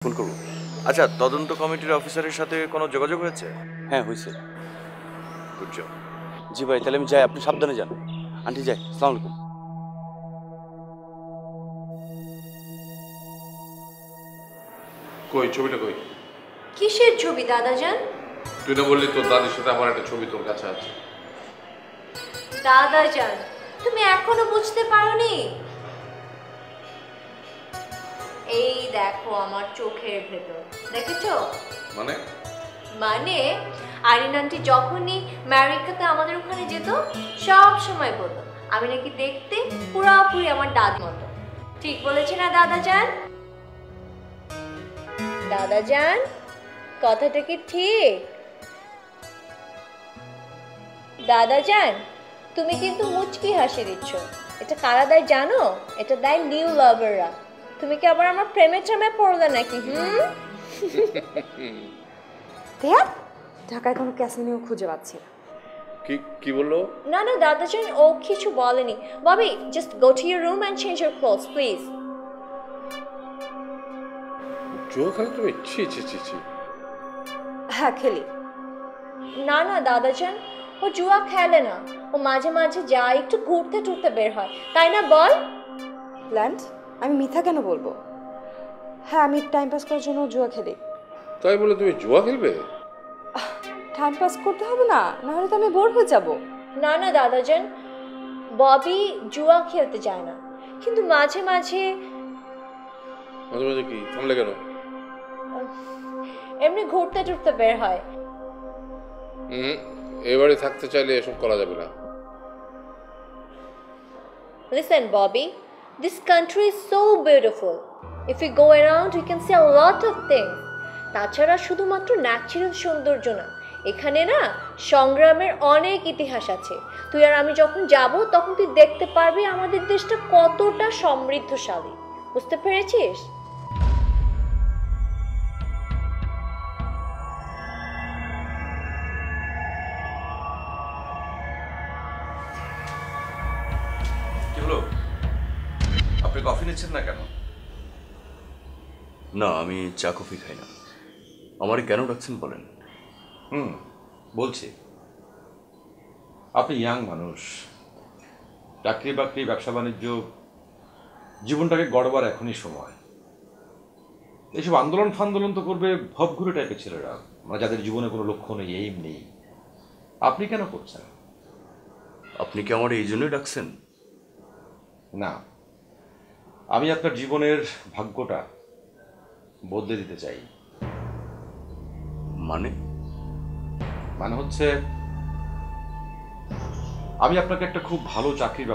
Phone করব। আচ্ছা, তদন্ত কমিটির অফিসারের সাথে কোনো যোগাযোগ হয়েছে? হ্যাঁ হয়েছে। Good job. জি ভাই, তাহলে আমি যাই, আপনি সাবধানে যান। আন্টি যাই, আসসালামু আলাইকুম। কই ছবিটা কই? কিসের ছবি দাদাজান? তুই না বললি তোর দাদির সাথে আমার একটা ছবি তোর কাছে আছে? দাদাজান, তুমি এখনো বুঝতে পারোনি? এই দেখো আমার চোখের ভেতর, দেখেছো? মানে মানে আরিন আন্টি যখনই আমেরিকাতে আমাদের ওখানে যেত সব সময় বলতো আমি নাকি দেখতে পুরাপুরি আমার দাদির মতো। ঠিক বলেছি না দাদাজান? দাদাজান, কথাটা কি ঠিক? দাদাজান, তুমি কিন্তু মুচকি হাসি দিচ্ছ। এটা কারা দেয় জানো? এটা দেয় নিউ লাভাররা। তুমি কি আবার আমার প্রেমে ট্রেমে পড়লে নাকি? দেখ, ঢাকায় কোনো ক্যাসিনো খুঁজে পাচ্ছি না। কি কি বললো? না না দাদাজান, ও কিছু বলেনি। Bobby, just go to your room and change your clothes please. জুয়া খেলা তুমি? ছি ছি ছি ছি। হ্যাঁ, খেলি। না না দাদাজান, ও জুয়া খেলে না। ও মাঝে মাঝে যায়, একটু ঘুরতে টুরতে বের হয়, তাই না বল? ল্যান্ড, আমি মিথ্যা কেন বলবো? হ্যাঁ, আমি টাইম পাস করার জন্য জুয়া খেলি। তাই বলে তুমি জুয়া খেলবে? টাইম পাস করতে হবে না, নাহলে তো আমি বোর হয়ে যাব। না না দাদাজান, ববি জুয়া খেলতে যায় না, কিন্তু মাঝে মাঝে মাঝে মাঝে কি থামলে কেন? এমনি ঘুরতে টুরতে বের হয়। এবারে থাকতে চাইলে এসব করা যাবে না। Listen, Bobby, this country is so beautiful. If we go around, we can see a lot of things. তাছাড়া শুধুমাত্র ন্যাচারাল সৌন্দর্য না, এখানে না সংগ্রামের অনেক ইতিহাস আছে। তুই আর আমি যখন যাব তখন তুই দেখতে পারবি আমাদের দেশটা কতটা সমৃদ্ধশালী। বুঝতে পেরেছিস? কি হলো? আপনি কফি নিচ্ছেন না কেন? না, আমি চা কফি খাই না। আমারে কেন ডাকছেন বলেন? বলছি, আপনি ইয়াং মানুষ, চাকরি বাকরি ব্যবসা বাণিজ্য, জীবনটাকে গড়বার এখনই সময়। এইসব আন্দোলন ফান্দোলন তো করবে ভবঘুরে টাইপের ছেলেরা, মানে যাদের জীবনে কোনো লক্ষ্য নেই, এইম নেই। আপনি কেন করছেন? আপনি কি আমার এই জন্যই ডাকছেন? না, আমি আপনার জীবনের ভাগ্যটা বদলে দিতে চাই। মানে? মানে হচ্ছে, আমি আপনাকে একটা খুব ভালো চাকরির